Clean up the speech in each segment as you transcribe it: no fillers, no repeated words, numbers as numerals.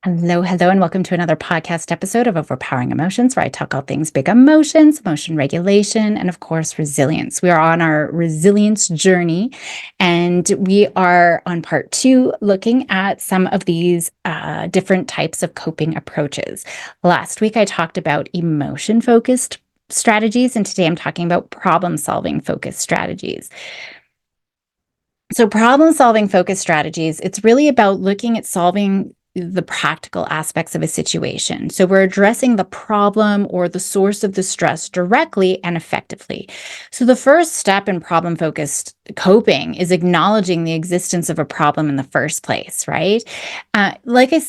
Hello, hello, and welcome to another podcast episode of Overpowering Emotions, where I talk all things big emotions, emotion regulation, and of course, resilience. We are on our resilience journey, and we are on part two, looking at some of these different types of coping approaches. Last week, I talked about emotion focused strategies, and today I'm talking about problem solving focused strategies. So, problem solving focused strategies, it's really about looking at solving the practical aspects of a situation. So, we're addressing the problem or the source of the stress directly and effectively. So, the first step in problem focused coping is acknowledging the existence of a problem in the first place, right? Like I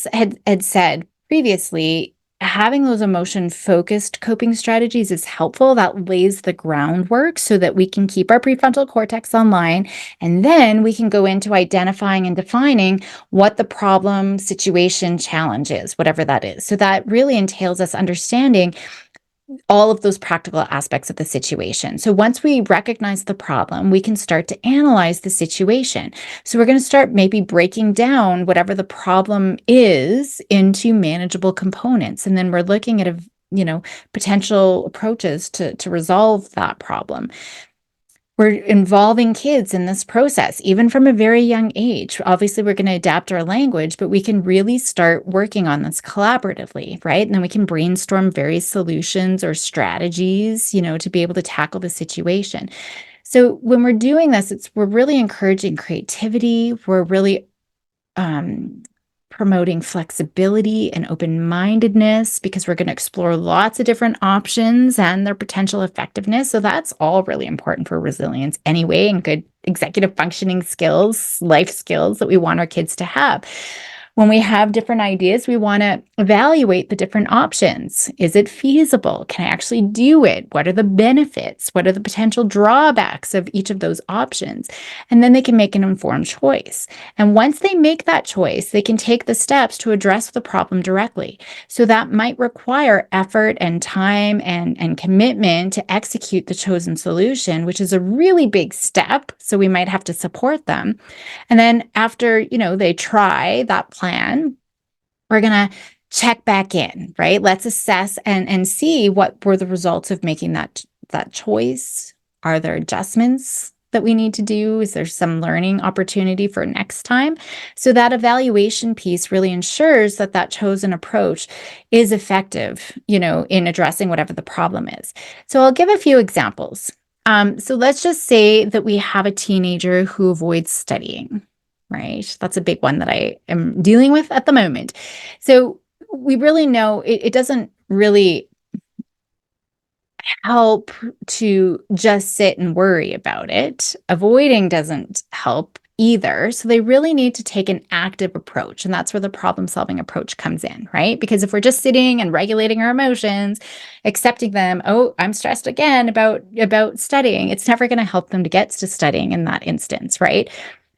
had said previously, having those emotion focused coping strategies is helpful. That lays the groundwork so that we can keep our prefrontal cortex online, and then we can go into identifying and defining what the problem, situation, challenge is, whatever that is. So that really entails us understanding all of those practical aspects of the situation. So once we recognize the problem, we can start to analyze the situation. So we're going to start maybe breaking down whatever the problem is into manageable components. And then we're looking at potential approaches to resolve that problem. We're involving kids in this process, even from a very young age. Obviously, we're going to adapt our language, but we can really start working on this collaboratively, right? And then we can brainstorm various solutions or strategies, to be able to tackle the situation. So when we're doing this, we're really encouraging creativity. We're really um, promoting flexibility and open-mindedness because we're going to explore lots of different options and their potential effectiveness. So that's all really important for resilience anyway, and good executive functioning skills, life skills that we want our kids to have. When we have different ideas, we want to evaluate the different options. Is it feasible? Can I actually do it? What are the benefits? What are the potential drawbacks of each of those options? And then they can make an informed choice. And once they make that choice, they can take the steps to address the problem directly. So that might require effort and time and commitment to execute the chosen solution, which is a really big step. So we might have to support them. And then after, they try that plan, we're going to check back in, right? Let's assess and see what were the results of making that choice. Are there adjustments that we need to do? Is there some learning opportunity for next time? So that evaluation piece really ensures that chosen approach is effective, in addressing whatever the problem is. So I'll give a few examples. So let's just say that we have a teenager who avoids studying, right? That's a big one that I am dealing with at the moment. So we really know it doesn't really help to just sit and worry about it. Avoiding doesn't help either. So they really need to take an active approach. And that's where the problem solving approach comes in, right? Because if we're just sitting and regulating our emotions, accepting them, oh, I'm stressed again about studying, it's never going to help them to get to studying in that instance, right?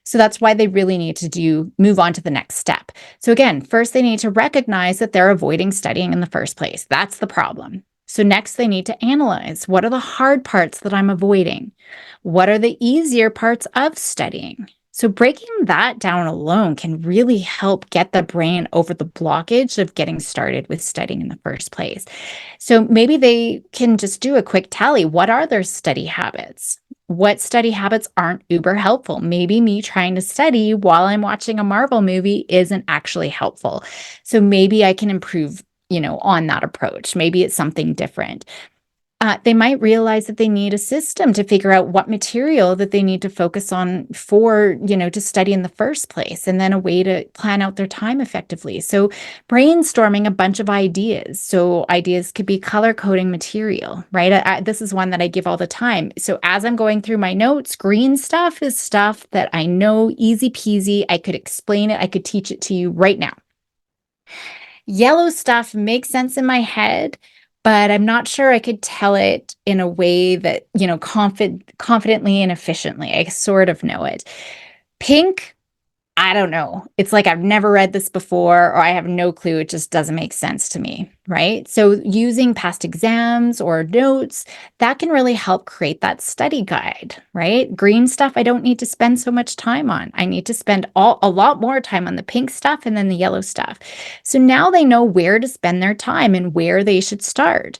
So that's why they really need to move on to the next step. So again, first they need to recognize that they're avoiding studying in the first place. That's the problem. So next they need to analyze, what are the hard parts that I'm avoiding? What are the easier parts of studying? So breaking that down alone can really help get the brain over the blockage of getting started with studying in the first place. So maybe they can just do a quick tally. What are their study habits? What study habits aren't uber helpful? Maybe me trying to study while I'm watching a Marvel movie isn't actually helpful. So maybe I can improve, on that approach. Maybe it's something different. They might realize that they need a system to figure out what material that they need to focus on for, to study in the first place, and then a way to plan out their time effectively. So brainstorming a bunch of ideas. So ideas could be color coding material, right? This is one that I give all the time. So as I'm going through my notes, green stuff is stuff that I know, easy peasy. I could explain it. I could teach it to you right now. Yellow stuff makes sense in my head, but I'm not sure I could tell it in a way that, confidently and efficiently. I sort of know it. Pink, I don't know. It's like I've never read this before, or I have no clue. It just doesn't make sense to me, right? So using past exams or notes, that can really help create that study guide, right? Green stuff, I don't need to spend so much time on. I need to spend a lot more time on the pink stuff and then the yellow stuff. So now they know where to spend their time and where they should start.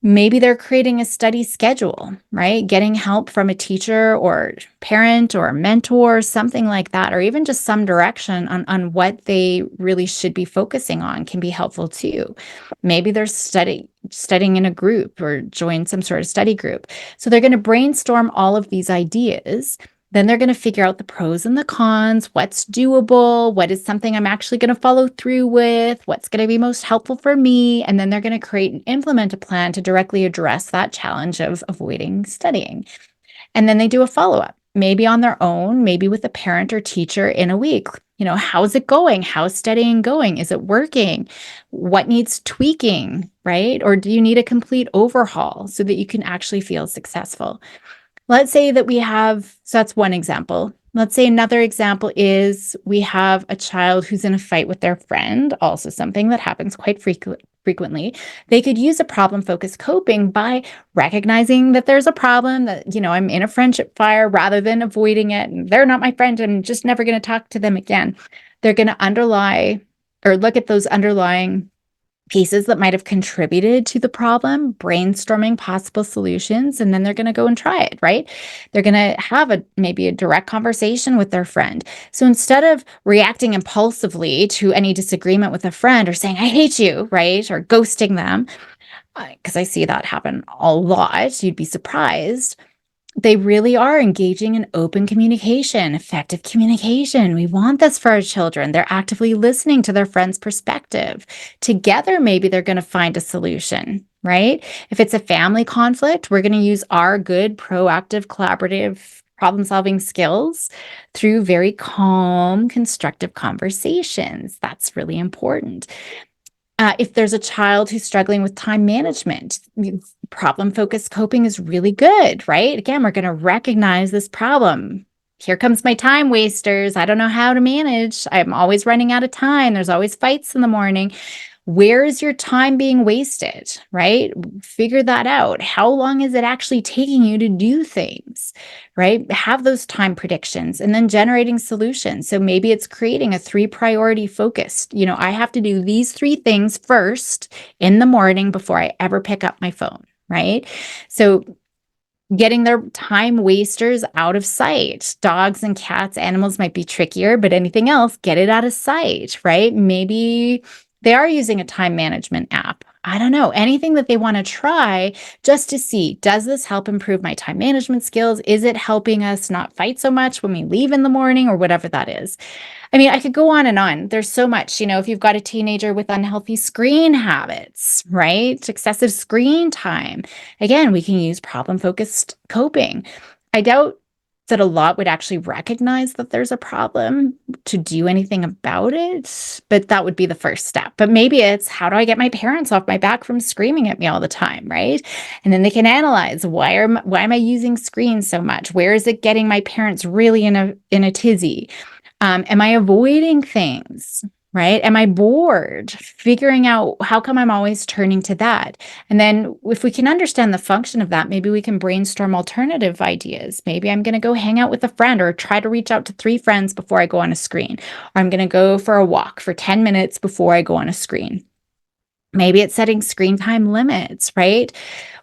Maybe they're creating a study schedule, right? Getting help from a teacher or parent or a mentor, something like that, or even just some direction on what they really should be focusing on can be helpful too. Maybe they're studying in a group or join some sort of study group. So they're going to brainstorm all of these ideas. Then they're going to figure out the pros and the cons, what's doable, what is something I'm actually going to follow through with, what's going to be most helpful for me. And then they're going to create and implement a plan to directly address that challenge of avoiding studying. And then they do a follow-up, maybe on their own, maybe with a parent or teacher in a week. How's it going? How's studying going? Is it working? What needs tweaking, right? Or do you need a complete overhaul so that you can actually feel successful? Let's say that so that's one example. Let's say another example is we have a child who's in a fight with their friend, also something that happens quite frequently. They could use a problem-focused coping by recognizing that there's a problem, that, I'm in a friendship fire, rather than avoiding it. And they're not my friend. I'm just never going to talk to them again. They're going to look at those underlying pieces that might have contributed to the problem, brainstorming possible solutions, and then they're going to go and try it, right? They're going to have maybe a direct conversation with their friend. So instead of reacting impulsively to any disagreement with a friend or saying, I hate you, right? Or ghosting them, because I see that happen a lot, you'd be surprised. They really are engaging in open communication, effective communication. We want this for our children. They're actively listening to their friend's perspective. Together, maybe they're going to find a solution, right? If it's a family conflict, we're going to use our good, proactive, collaborative problem-solving skills through very calm, constructive conversations. That's really important. If there's a child who's struggling with time management, problem-focused coping is really good, right? Again, we're going to recognize this problem. Here comes my time wasters. I don't know how to manage. I'm always running out of time. There's always fights in the morning. Where is your time being wasted, right? Figure that out. How long is it actually taking you to do things, right? Have those time predictions and then generating solutions. So maybe it's creating a 3-priority focus. I have to do these 3 things first in the morning before I ever pick up my phone, right? So getting their time wasters out of sight. Dogs and cats, animals might be trickier, but anything else, get it out of sight, right? Maybe they are using a time management app. I don't know, anything that they want to try just to see, does this help improve my time management skills? Is it helping us not fight so much when we leave in the morning, or whatever that is? I mean, I could go on and on. There's so much, if you've got a teenager with unhealthy screen habits, right? Excessive screen time. Again, we can use problem-focused coping. I doubt that a lot would actually recognize that there's a problem to do anything about it, but that would be the first step. But maybe it's, how do I get my parents off my back from screaming at me all the time, right? And then they can analyze, why am I using screens so much? Where is it getting my parents really in a tizzy? Am I avoiding things, right? Am I bored? Figuring out, how come I'm always turning to that? And then if we can understand the function of that, maybe we can brainstorm alternative ideas. Maybe I'm going to go hang out with a friend, or try to reach out to 3 friends before I go on a screen. Or I'm going to go for a walk for 10 minutes before I go on a screen. Maybe it's setting screen time limits, right?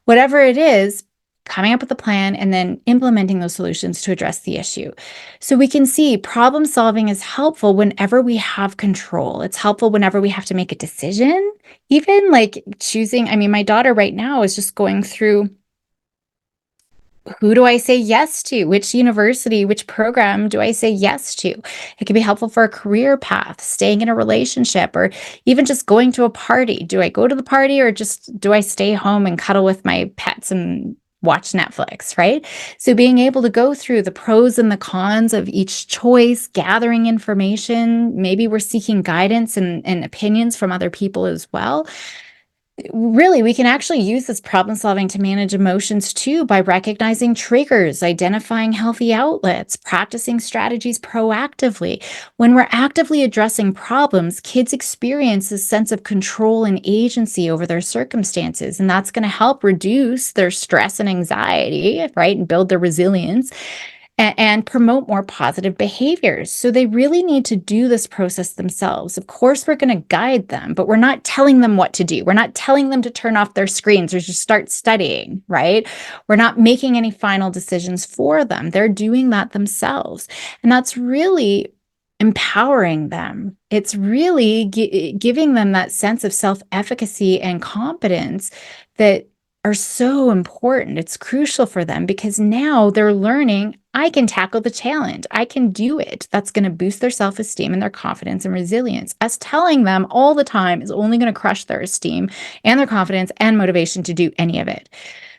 Whatever it is, coming up with a plan and then implementing those solutions to address the issue. So we can see problem solving is helpful whenever we have control. It's helpful whenever we have to make a decision, even like choosing. I mean, my daughter right now is just going through, who do I say yes to? Which university, which program do I say yes to? It can be helpful for a career path, staying in a relationship, or even just going to a party. Do I go to the party, or just do I stay home and cuddle with my pets and watch Netflix, right? So being able to go through the pros and the cons of each choice, gathering information, maybe we're seeking guidance and opinions from other people as well. Really, we can actually use this problem solving to manage emotions too by recognizing triggers, identifying healthy outlets, practicing strategies proactively. When we're actively addressing problems, kids experience a sense of control and agency over their circumstances, and that's going to help reduce their stress and anxiety, right? And build their resilience and promote more positive behaviors. So they really need to do this process themselves. Of course, we're going to guide them, but we're not telling them what to do. We're not telling them to turn off their screens or just start studying, right? We're not making any final decisions for them. They're doing that themselves. And that's really empowering them. It's really giving them that sense of self-efficacy and competence that are so important. It's crucial for them because now they're learning, I can tackle the challenge. I can do it. That's going to boost their self-esteem and their confidence and resilience. Us telling them all the time is only going to crush their esteem and their confidence and motivation to do any of it.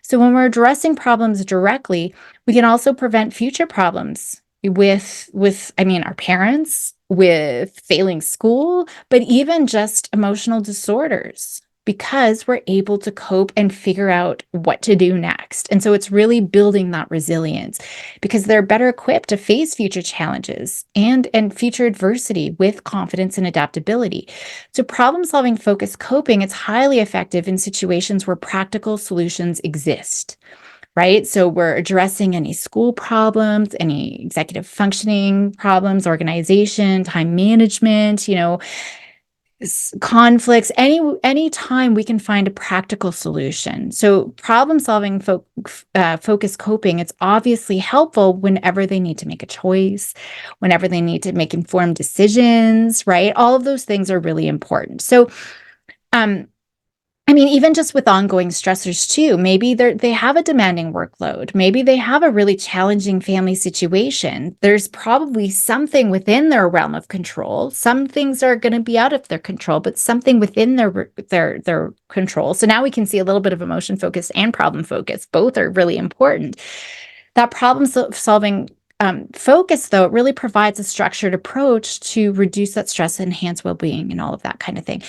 So when we're addressing problems directly, we can also prevent future problems with our parents, with failing school, but even just emotional disorders, because we're able to cope and figure out what to do next. And so it's really building that resilience because they're better equipped to face future challenges and future adversity with confidence and adaptability. So problem-solving focused coping, it's highly effective in situations where practical solutions exist. Right? So we're addressing any school problems, any executive functioning problems, organization, time management, conflicts, any time we can find a practical solution. So problem solving focused coping, it's obviously helpful whenever they need to make a choice, whenever they need to make informed decisions, right? All of those things are really important. So even just with ongoing stressors too, maybe they have a demanding workload. Maybe they have a really challenging family situation. There's probably something within their realm of control. Some things are going to be out of their control, but something within their control. So now we can see a little bit of emotion focus and problem focus. Both are really important. That problem solving focus, though, it really provides a structured approach to reduce that stress, enhance well-being, and all of that kind of thing.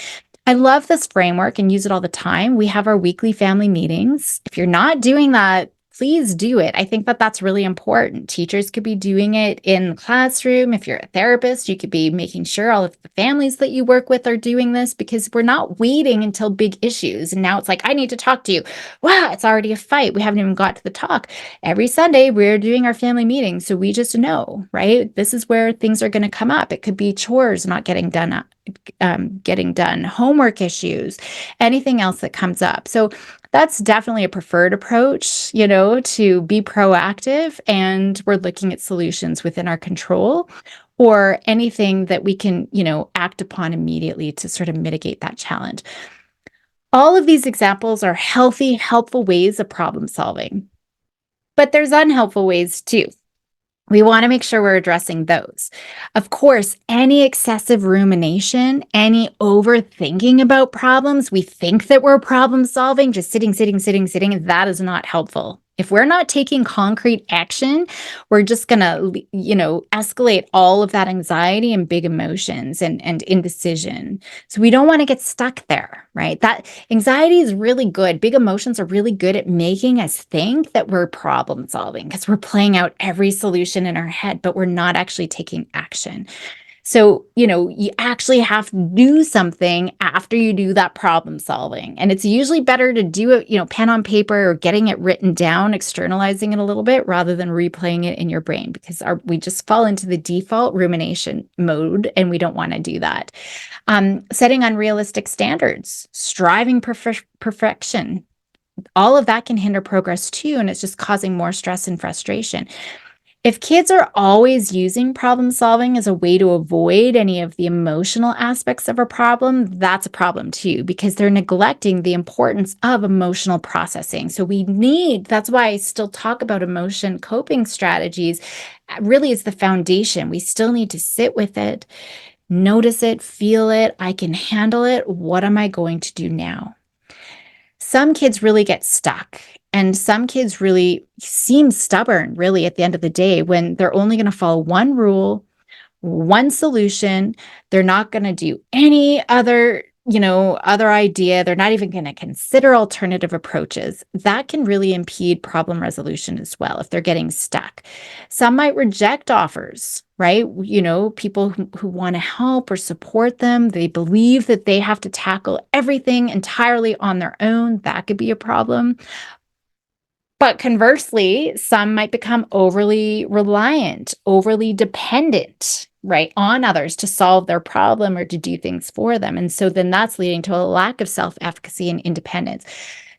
I love this framework and use it all the time. We have our weekly family meetings. If you're not doing that, please do it. I think that that's really important. Teachers could be doing it in the classroom. If you're a therapist, you could be making sure all of the families that you work with are doing this, because we're not waiting until big issues. And now it's like, I need to talk to you. Wow, it's already a fight. We haven't even got to the talk. Every Sunday, we're doing our family meetings. So we just know, right? This is where things are going to come up. It could be chores not getting done, homework issues, anything else that comes up. So that's definitely a preferred approach, to be proactive, and we're looking at solutions within our control or anything that we can, act upon immediately to sort of mitigate that challenge. All of these examples are healthy, helpful ways of problem solving, but there's unhelpful ways too. We want to make sure we're addressing those. Of course, any excessive rumination, any overthinking about problems, we think that we're problem solving, just sitting, that is not helpful. If we're not taking concrete action, we're just going to, escalate all of that anxiety and big emotions and indecision. So we don't want to get stuck there, right? That anxiety is really good. Big emotions are really good at making us think that we're problem solving because we're playing out every solution in our head, but we're not actually taking action. So, you actually have to do something after you do that problem solving. And it's usually better to do it, pen on paper or getting it written down, externalizing it a little bit rather than replaying it in your brain, because we just fall into the default rumination mode and we don't want to do that. Setting unrealistic standards, striving perfection, all of that can hinder progress too. And it's just causing more stress and frustration. If kids are always using problem solving as a way to avoid any of the emotional aspects of a problem, that's a problem too, because they're neglecting the importance of emotional processing. So that's why I still talk about emotion coping strategies. Really, it's the foundation. We still need to sit with it, notice it, feel it. I can handle it. What am I going to do now? Some kids really get stuck, and some kids really seem stubborn, really, at the end of the day, when they're only going to follow one rule, one solution. They're not going to do any other other idea. They're not even going to consider alternative approaches. That can really impede problem resolution as well if they're getting stuck. Some might reject offers, right? People who want to help or support them, they believe that they have to tackle everything entirely on their own. That could be a problem. But conversely, some might become overly reliant, overly dependent, right, on others to solve their problem or to do things for them. And so then that's leading to a lack of self-efficacy and independence.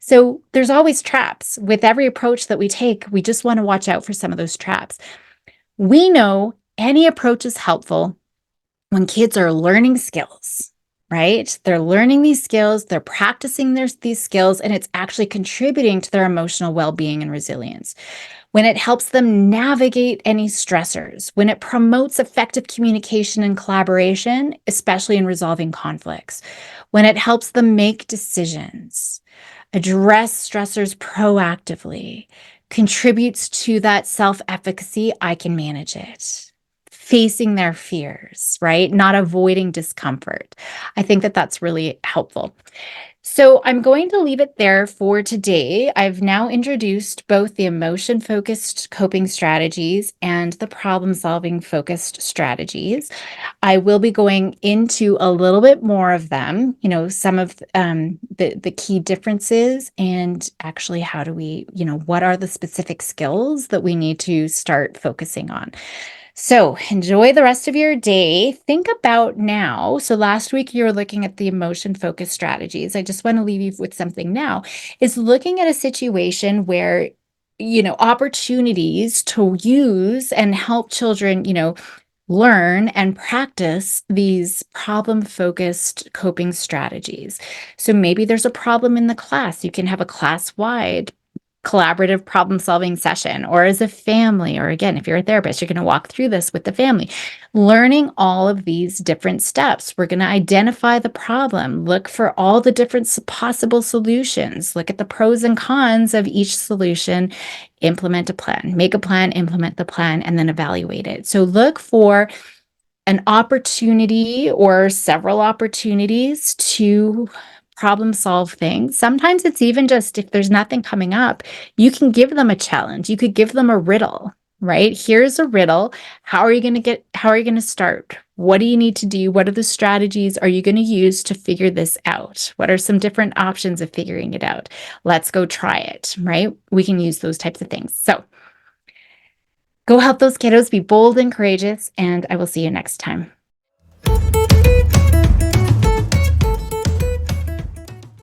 So there's always traps. With every approach that we take, we just want to watch out for some of those traps. We know any approach is helpful when kids are learning skills, right? They're learning these skills, they're practicing these skills, and it's actually contributing to their emotional well-being and resilience. When it helps them navigate any stressors, when it promotes effective communication and collaboration, especially in resolving conflicts, when it helps them make decisions, address stressors proactively, contributes to that self-efficacy, I can manage it. Facing their fears, right? Not avoiding discomfort. I think that that's really helpful. So I'm going to leave it there for today. I've now introduced both the emotion-focused coping strategies and the problem-solving focused strategies. I will be going into a little bit more of them, some of the key differences, and actually how do we, what are the specific skills that we need to start focusing on. So enjoy the rest of your day. Think about now. So last week you were looking at the emotion-focused strategies. I just want to leave you with something now, is looking at a situation where, opportunities to use and help children, learn and practice these problem-focused coping strategies. So maybe there's a problem in the class. You can have a class-wide collaborative problem-solving session, or as a family, or again, if you're a therapist, you're going to walk through this with the family. Learning all of these different steps. We're going to identify the problem, look for all the different possible solutions, look at the pros and cons of each solution, implement a plan, make a plan, implement the plan, and then evaluate it. So look for an opportunity or several opportunities to problem solve things. Sometimes it's even just if there's nothing coming up, you can give them a challenge. You could give them a riddle, right? Here's a riddle. How are you going to start? What do you need to do? What are the strategies are you going to use to figure this out? What are some different options of figuring it out? Let's go try it, right? We can use those types of things. So go help those kiddos be bold and courageous, and I will see you next time.